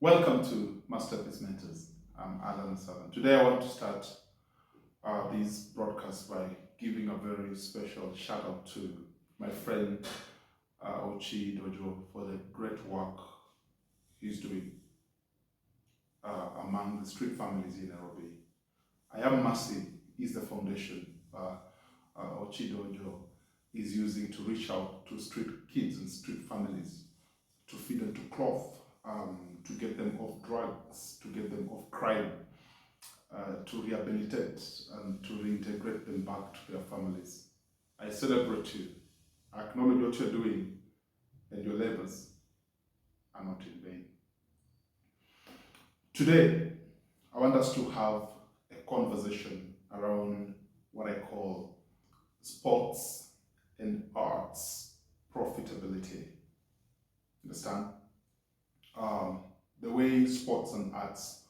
Welcome to Masterpiece Mentors. I'm Alan Southern. Today I want to start this broadcast by giving a very special shout out to my friend Ochi Dojo for the great work he's doing among the street families in Nairobi. I Am Mercy is the foundation Ochi Dojo is using to reach out to street kids and street families, to feed them, to clothe, to get them off drugs, to get them off crime, to rehabilitate and to reintegrate them back to their families. I celebrate you. I acknowledge what you're doing, and your labors are not in vain. Today, I want us to have a conversation around what I call sports and arts profitability. Understand? The way sports and arts,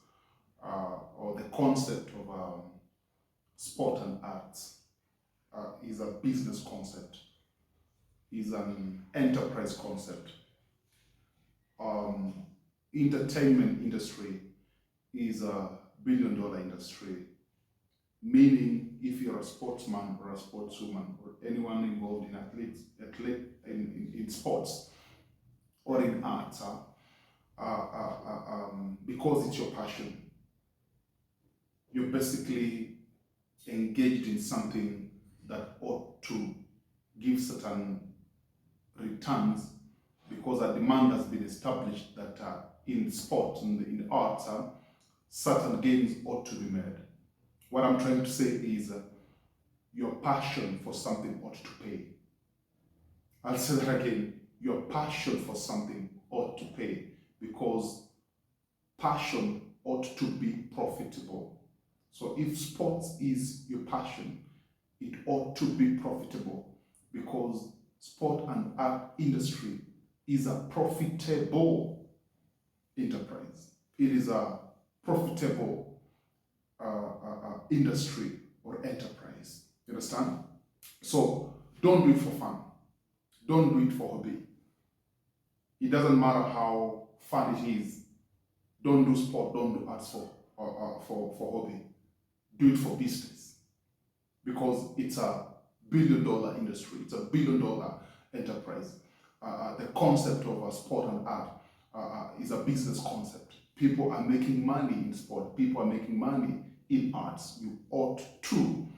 or the concept of sport and arts is a business concept, is an enterprise concept. Entertainment industry is a billion-dollar industry, meaning if you're a sportsman or a sportswoman or anyone involved in sports or in arts, because it's your passion, you're basically engaged in something that ought to give certain returns, because a demand has been established that in sport, in arts, certain gains ought to be made. What I'm trying to say is your passion for something ought to pay. I'll say that again. Your passion for something ought to pay, because passion ought to be profitable. So if sports is your passion, it ought to be profitable, because sport and art industry is a profitable enterprise. It is a profitable industry or enterprise. You understand? So don't do it for fun. Don't do it for hobby. It doesn't matter how fun it is. Don't do sport, don't do arts for hobby. Do it for business, because it's a billion-dollar industry. It's a billion-dollar enterprise. The concept of sport and art is a business concept. People are making money in sport. People are making money in arts. You ought to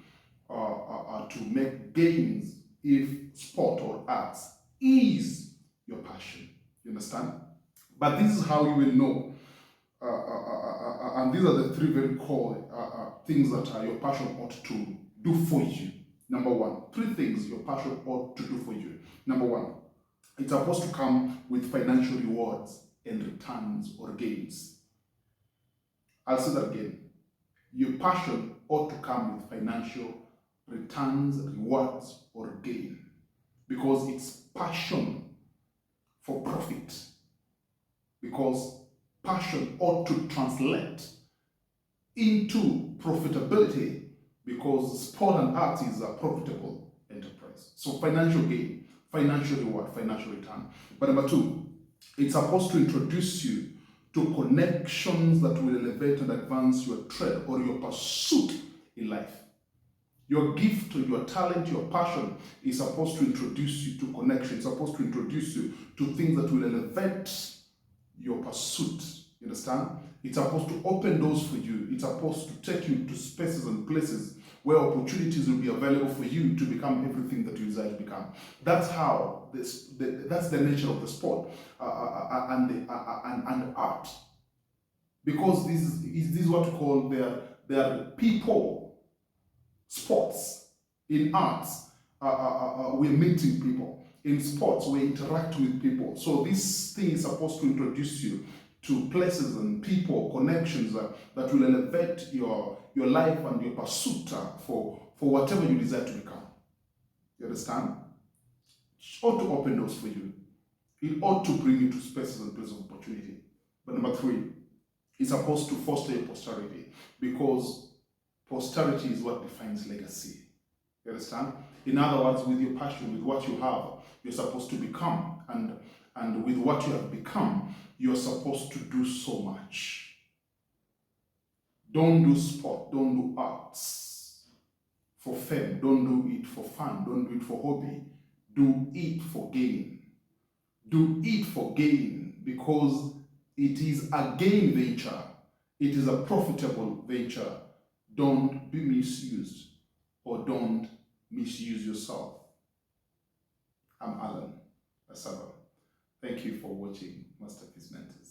make gains if sport or arts is your passion. You understand? But this is how you will know. And these are the three very core things that your passion ought to do for you. Number one, three things your passion ought to do for you. Number one, it's supposed to come with financial rewards and returns or gains. I'll say that again. Your passion ought to come with financial returns, rewards, or gain, because it's passion for profit. Because passion ought to translate into profitability, because sport and art is a profitable enterprise. So financial gain, financial reward, financial return. But number two, it's supposed to introduce you to connections that will elevate and advance your trade or your pursuit in life. Your gift, your talent, your passion is supposed to introduce you to connections, supposed to introduce you to things that will elevate your pursuit. You understand? It's supposed to open doors for you. It's supposed to take you to spaces and places where opportunities will be available for you to become everything that you desire to become. That's how that's the nature of the sport and art. Because this is what we call their people sports. In arts, we're meeting people. In sports, we interact with people. So this thing is supposed to introduce you to places and people, connections that will elevate your life and your pursuit for whatever you desire to become. You understand? It ought to open doors for you. It ought to bring you to spaces and places of opportunity. But number three, it's supposed to foster your posterity, because posterity is what defines legacy. You understand? In other words, with your passion, with what you have, you're supposed to become. And And with what you have become, you're supposed to do so much. Don't do sport, don't do arts for fame, don't do it for fun, don't do it for hobby. Do it for gain. Do it for gain, because it is a gain venture. It is a profitable venture. Don't be misused, or don't misuse yourself. I'm Alan Asaba. Thank you for watching Masterpiece Mentors.